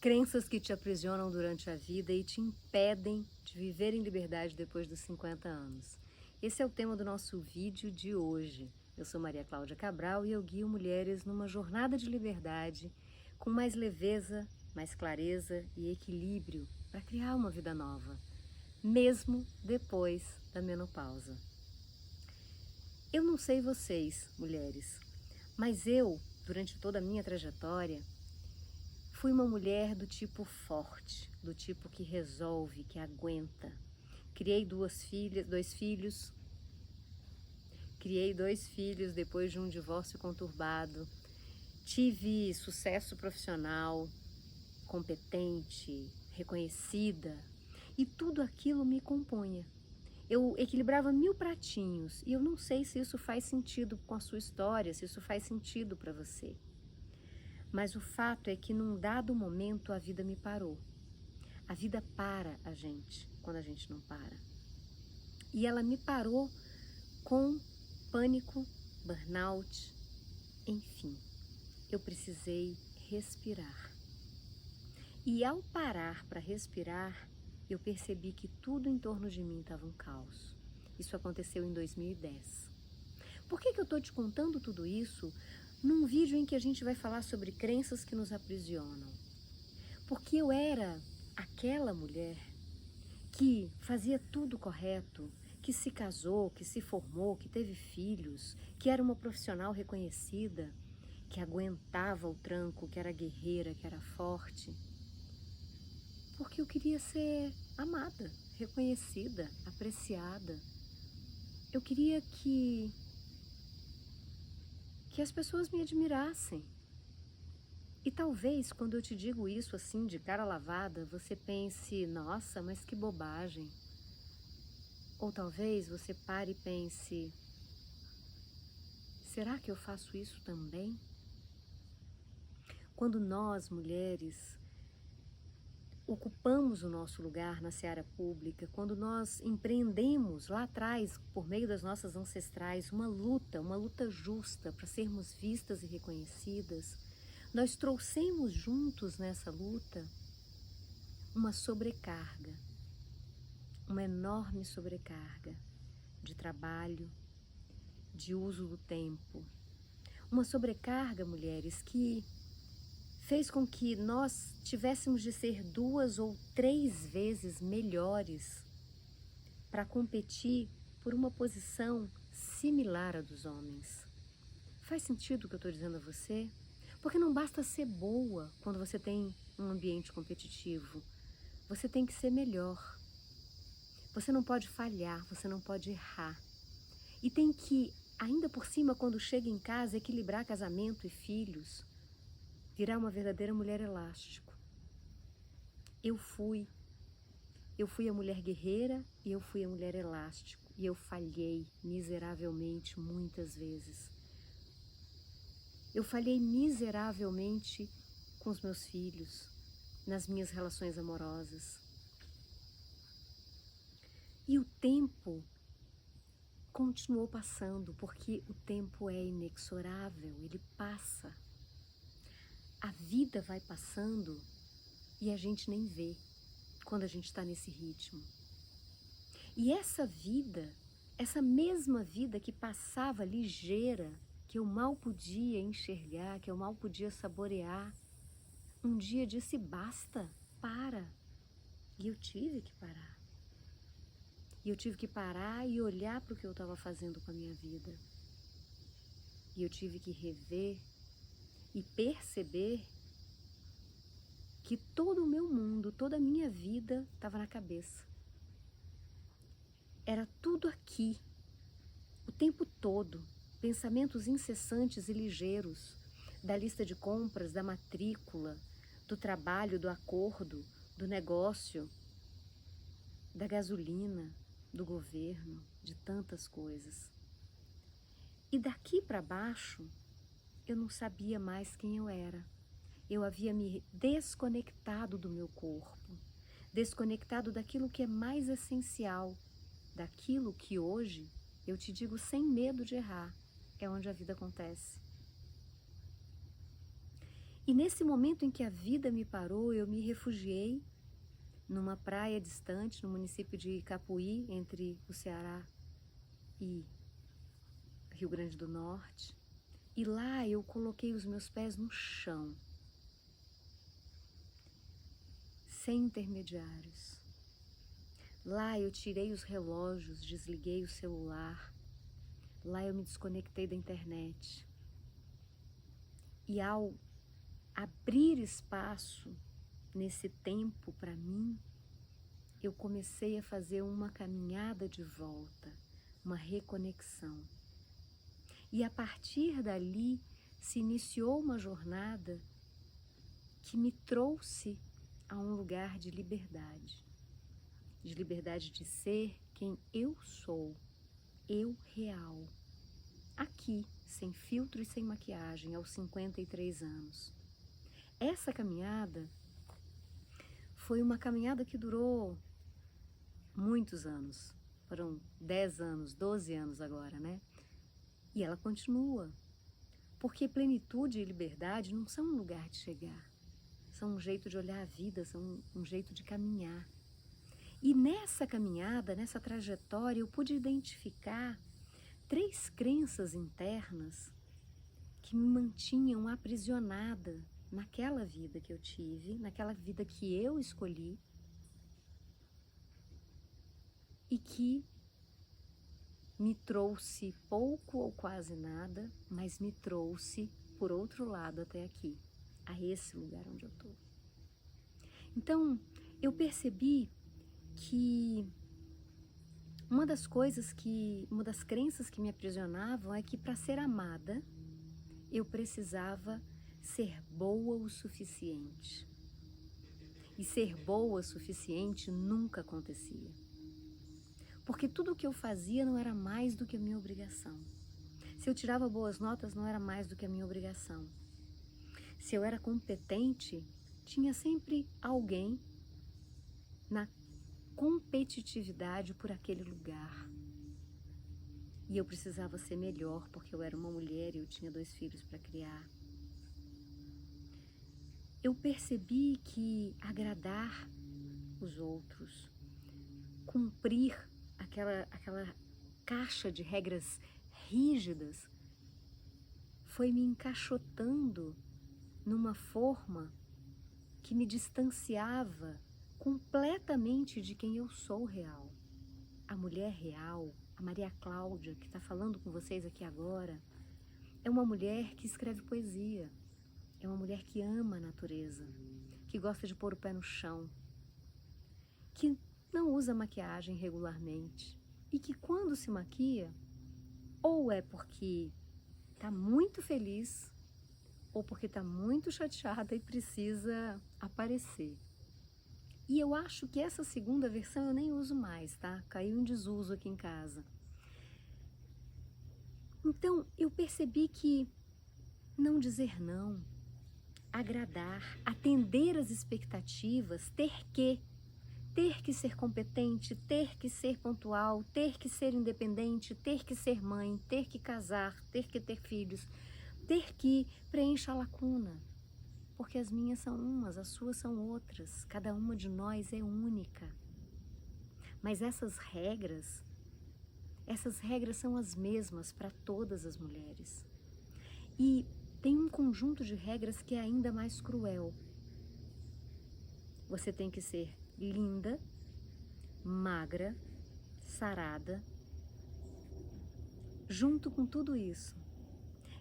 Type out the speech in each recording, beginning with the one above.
Crenças que te aprisionam durante a vida e te impedem de viver em liberdade depois dos 50 anos. Esse é o tema do nosso vídeo de hoje. Eu sou Maria Cláudia Cabral e eu guio mulheres numa jornada de liberdade com mais leveza, mais clareza e equilíbrio para criar uma vida nova, mesmo depois da menopausa. Eu não sei vocês, mulheres, mas eu, durante toda a minha trajetória, fui uma mulher do tipo forte, do tipo que resolve, que aguenta. Criei dois filhos depois de um divórcio conturbado. Tive sucesso profissional, competente, reconhecida, e tudo aquilo me compunha. Eu equilibrava 1000 pratinhos e eu não sei se isso faz sentido com a sua história, se isso faz sentido para você. Mas o fato é que num dado momento a vida me parou. A vida para a gente quando a gente não para. E ela me parou com pânico, burnout, enfim. Eu precisei respirar. E ao parar para respirar, eu percebi que tudo em torno de mim estava um caos. Isso aconteceu em 2010. Por que eu estou te contando tudo isso num vídeo em que a gente vai falar sobre crenças que nos aprisionam? Porque eu era aquela mulher que fazia tudo correto, que se casou, que se formou, que teve filhos, que era uma profissional reconhecida, que aguentava o tranco, que era guerreira, que era forte. Porque eu queria ser amada, reconhecida, apreciada. Eu queria que as pessoas me admirassem. E talvez quando eu te digo isso assim de cara lavada, você pense, nossa, mas que bobagem. Ou talvez você pare e pense, será que eu faço isso também? Quando nós, mulheres, ocupamos o nosso lugar na seara pública, quando nós empreendemos lá atrás, por meio das nossas ancestrais, uma luta justa para sermos vistas e reconhecidas, nós trouxemos juntos nessa luta uma sobrecarga, uma enorme sobrecarga de trabalho, de uso do tempo. Uma sobrecarga, mulheres, que fez com que nós tivéssemos de ser 2 ou 3 vezes melhores para competir por uma posição similar à dos homens. Faz sentido o que eu estou dizendo a você? Porque não basta ser boa quando você tem um ambiente competitivo. Você tem que ser melhor. Você não pode falhar, você não pode errar. E tem que, ainda por cima, quando chega em casa, equilibrar casamento e filhos, virar uma verdadeira mulher elástico. Eu fui a mulher guerreira e eu fui a mulher elástico. E eu falhei miseravelmente muitas vezes. Eu falhei miseravelmente com os meus filhos, nas minhas relações amorosas. E o tempo continuou passando, porque o tempo é inexorável, ele passa. A vida vai passando e a gente nem vê quando a gente está nesse ritmo. E essa vida, essa mesma vida que passava ligeira, que eu mal podia enxergar, que eu mal podia saborear, um dia disse basta, para. E eu tive que parar. E eu tive que parar e olhar para o que eu estava fazendo com a minha vida. E eu tive que rever e perceber que todo o meu mundo, toda a minha vida estava na cabeça. Era tudo aqui, o tempo todo, pensamentos incessantes e ligeiros, da lista de compras, da matrícula, do trabalho, do acordo, do negócio, da gasolina, do governo, de tantas coisas. E daqui para baixo, eu não sabia mais quem eu era. Eu havia me desconectado do meu corpo, desconectado daquilo que é mais essencial, daquilo que hoje, eu te digo sem medo de errar, é onde a vida acontece. E nesse momento em que a vida me parou, eu me refugiei numa praia distante, no município de Capuí, entre o Ceará e Rio Grande do Norte. E lá eu coloquei os meus pés no chão, sem intermediários. Lá eu tirei os relógios, desliguei o celular. Lá eu me desconectei da internet. E ao abrir espaço nesse tempo para mim, eu comecei a fazer uma caminhada de volta, uma reconexão. E a partir dali se iniciou uma jornada que me trouxe a um lugar de liberdade de ser quem eu sou, eu real, aqui, sem filtro e sem maquiagem, aos 53 anos. Essa caminhada foi uma caminhada que durou muitos anos, foram 10 anos, 12 anos agora, né? E ela continua, porque plenitude e liberdade não são um lugar de chegar, são um jeito de olhar a vida, são um jeito de caminhar. E nessa caminhada, nessa trajetória, eu pude identificar 3 crenças internas que me mantinham aprisionada naquela vida que eu tive, naquela vida que eu escolhi e que me trouxe pouco ou quase nada, mas me trouxe por outro lado até aqui, a esse lugar onde eu estou. Então, eu percebi que uma das crenças que me aprisionavam é que para ser amada, eu precisava ser boa o suficiente. E ser boa o suficiente nunca acontecia. Porque tudo o que eu fazia não era mais do que a minha obrigação. Se eu tirava boas notas, não era mais do que a minha obrigação. Se eu era competente, tinha sempre alguém na competitividade por aquele lugar. E eu precisava ser melhor porque eu era uma mulher e eu tinha 2 filhos para criar. Eu percebi que agradar os outros, cumprir aquela caixa de regras rígidas, foi me encaixotando numa forma que me distanciava completamente de quem eu sou real. A mulher real, a Maria Cláudia, que está falando com vocês aqui agora, é uma mulher que escreve poesia, é uma mulher que ama a natureza, que gosta de pôr o pé no chão, que não usa maquiagem regularmente e que quando se maquia, ou é porque está muito feliz, ou porque está muito chateada e precisa aparecer. E eu acho que essa segunda versão eu nem uso mais, tá? Caiu em desuso aqui em casa. Então, eu percebi que não dizer não, agradar, atender às expectativas, ter que ser competente, ter que ser pontual, ter que ser independente, ter que ser mãe, ter que casar, ter que ter filhos, ter que preencher a lacuna. Porque as minhas são umas, as suas são outras, cada uma de nós é única. Mas essas regras são as mesmas para todas as mulheres. E tem um conjunto de regras que é ainda mais cruel. Você tem que ser linda, magra, sarada. Junto com tudo isso,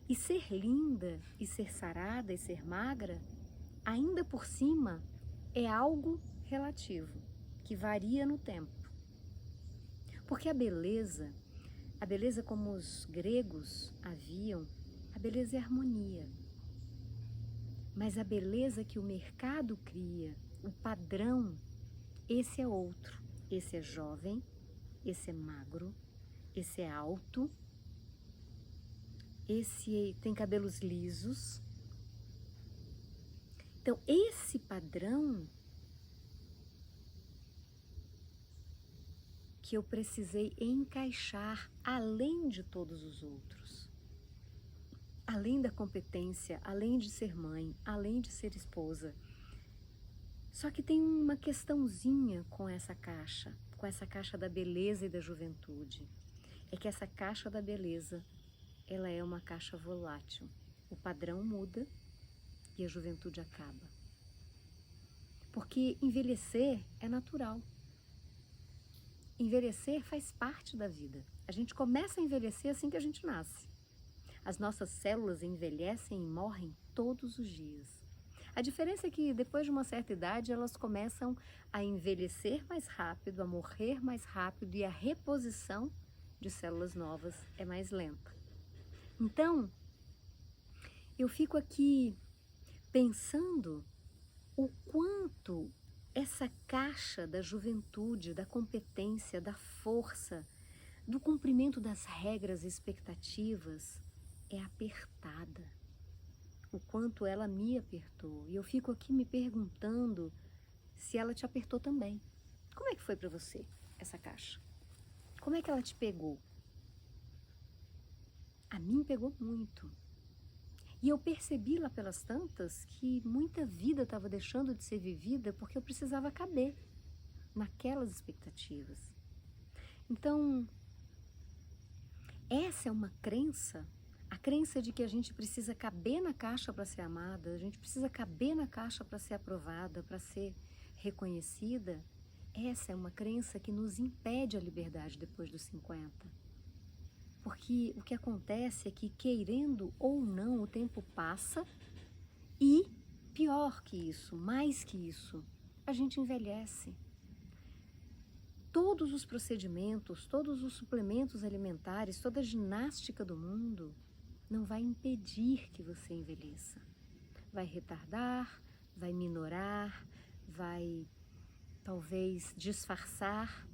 e ser linda, e ser sarada, e ser magra, ainda por cima, é algo relativo, que varia no tempo. Porque a beleza como os gregos haviam, a beleza é harmonia. Mas a beleza que o mercado cria, o padrão, esse é outro. Esse é jovem, esse é magro, esse é alto, esse tem cabelos lisos. Então, esse padrão que eu precisei encaixar além de todos os outros. além da competência, além de ser mãe, além de ser esposa. Só que tem uma questãozinha com essa caixa da beleza e da juventude. É que essa caixa da beleza, ela é uma caixa volátil. O padrão muda e a juventude acaba. Porque envelhecer é natural. Envelhecer faz parte da vida. A gente começa a envelhecer assim que a gente nasce. As nossas células envelhecem e morrem todos os dias. A diferença é que depois de uma certa idade elas começam a envelhecer mais rápido, a morrer mais rápido e a reposição de células novas é mais lenta. Então, eu fico aqui pensando o quanto essa caixa da juventude, da competência, da força, do cumprimento das regras e expectativas é apertada. O quanto ela me apertou. E eu fico aqui me perguntando se ela te apertou também. Como é que foi para você essa caixa? Como é que ela te pegou? A mim pegou muito. E eu percebi lá pelas tantas que muita vida estava deixando de ser vivida porque eu precisava caber naquelas expectativas. Então, essa é uma crença, a crença de que a gente precisa caber na caixa para ser amada, a gente precisa caber na caixa para ser aprovada, para ser reconhecida. Essa é uma crença que nos impede a liberdade depois dos 50. Porque o que acontece é que, querendo ou não, o tempo passa e, pior que isso, mais que isso, a gente envelhece. Todos os procedimentos, todos os suplementos alimentares, toda a ginástica do mundo não vai impedir que você envelheça. Vai retardar, vai minorar, vai talvez disfarçar,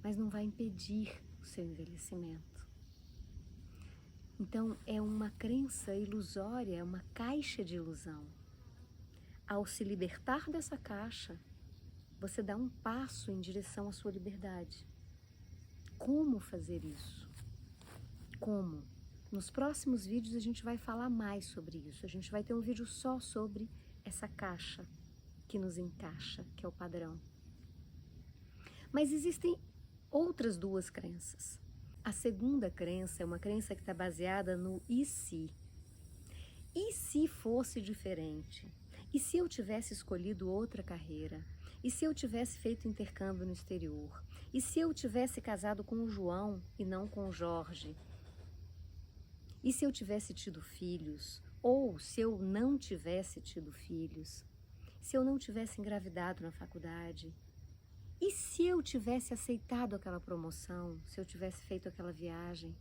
mas não vai impedir o seu envelhecimento. Então, é uma crença ilusória, é uma caixa de ilusão. Ao se libertar dessa caixa, você dá um passo em direção à sua liberdade. Como fazer isso? Como? Nos próximos vídeos a gente vai falar mais sobre isso. A gente vai ter um vídeo só sobre essa caixa que nos encaixa, que é o padrão. Mas existem outras duas crenças. A segunda crença é uma crença que está baseada no e se? E se fosse diferente? E se eu tivesse escolhido outra carreira? E se eu tivesse feito intercâmbio no exterior? E se eu tivesse casado com o João e não com o Jorge? E se eu tivesse tido filhos? Ou se eu não tivesse tido filhos? Se eu não tivesse engravidado na faculdade? E se eu tivesse aceitado aquela promoção? Se eu tivesse feito aquela viagem?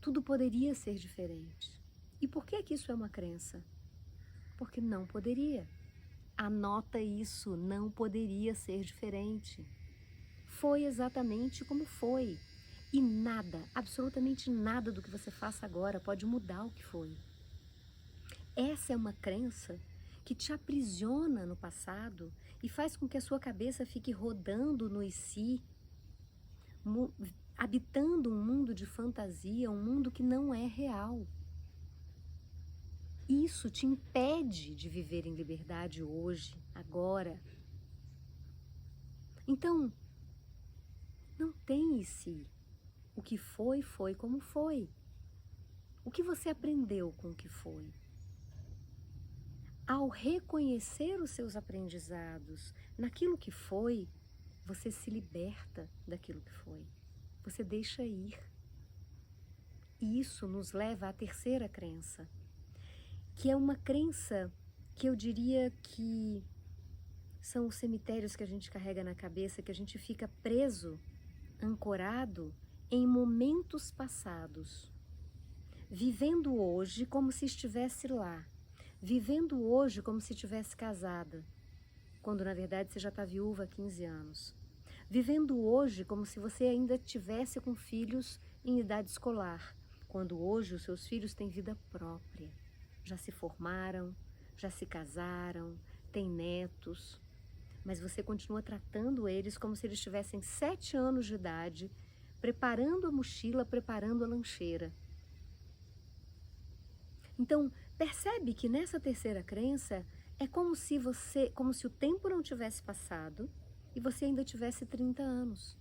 Tudo poderia ser diferente. E por que que isso é uma crença? Porque não poderia. Anota isso, não poderia ser diferente. Foi exatamente como foi. E nada, absolutamente nada do que você faça agora pode mudar o que foi. Essa é uma crença que te aprisiona no passado e faz com que a sua cabeça fique rodando no e se, habitando um mundo de fantasia, um mundo que não é real. Isso te impede de viver em liberdade hoje, agora. Então, não tem e se. O que foi, foi como foi. O que você aprendeu com o que foi? Ao reconhecer os seus aprendizados naquilo que foi, você se liberta daquilo que foi. Você deixa ir. E isso nos leva à terceira crença, que é uma crença que eu diria que são os cemitérios que a gente carrega na cabeça, que a gente fica preso, ancorado em momentos passados, vivendo hoje como se estivesse lá, vivendo hoje como se estivesse casada, quando na verdade você já está viúva há 15 anos, vivendo hoje como se você ainda tivesse com filhos em idade escolar, quando hoje os seus filhos têm vida própria, já se formaram, já se casaram, têm netos, mas você continua tratando eles como se eles tivessem 7 anos de idade, preparando a mochila, preparando a lancheira. Então, percebe que nessa terceira crença é como se o tempo não tivesse passado e você ainda tivesse 30 anos.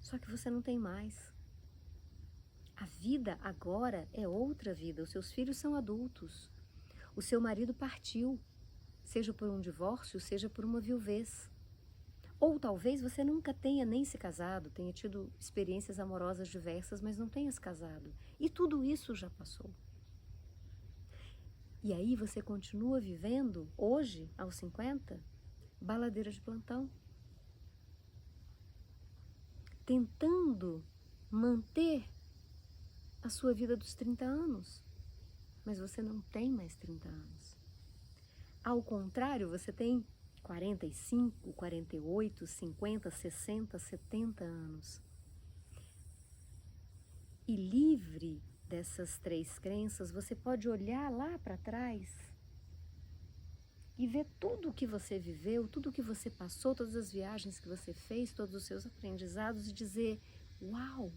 Só que você não tem mais. A vida agora é outra vida. Os seus filhos são adultos. O seu marido partiu, seja por um divórcio, seja por uma viuvez. Ou talvez você nunca tenha nem se casado, tenha tido experiências amorosas diversas, mas não tenha se casado. E tudo isso já passou. E aí você continua vivendo, hoje, aos 50, baladeira de plantão. Tentando manter a sua vida dos 30 anos. Mas você não tem mais 30 anos. Ao contrário, você tem 45, 48, 50, 60, 70 anos. E livre dessas três crenças, você pode olhar lá para trás e ver tudo o que você viveu, tudo o que você passou, todas as viagens que você fez, todos os seus aprendizados e dizer, uau,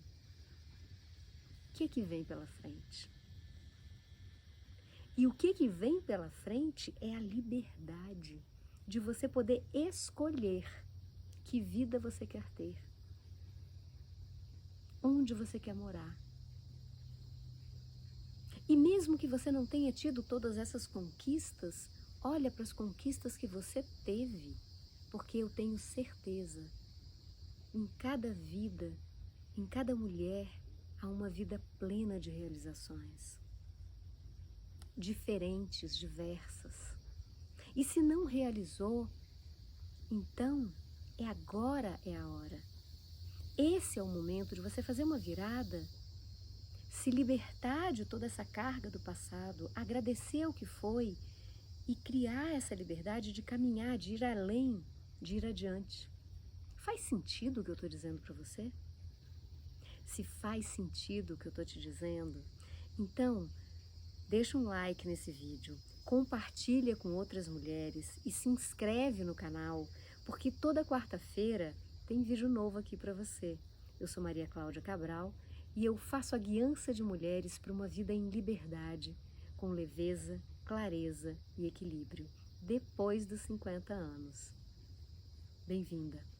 o que vem pela frente? E o que vem pela frente é a liberdade de você poder escolher que vida você quer ter, onde você quer morar. E mesmo que você não tenha tido todas essas conquistas, olha para as conquistas que você teve, porque eu tenho certeza, em cada vida, em cada mulher, há uma vida plena de realizações, diferentes, diversas. E se não realizou, então agora é a hora. Esse é o momento de você fazer uma virada, se libertar de toda essa carga do passado, agradecer o que foi e criar essa liberdade de caminhar, de ir além, de ir adiante. Faz sentido o que eu estou dizendo para você? Se faz sentido o que eu estou te dizendo, então deixa um like nesse vídeo, compartilha com outras mulheres e se inscreve no canal, porque toda quarta-feira tem vídeo novo aqui para você. Eu sou Maria Cláudia Cabral e eu faço a guiança de mulheres para uma vida em liberdade, com leveza, clareza e equilíbrio, depois dos 50 anos. Bem-vinda!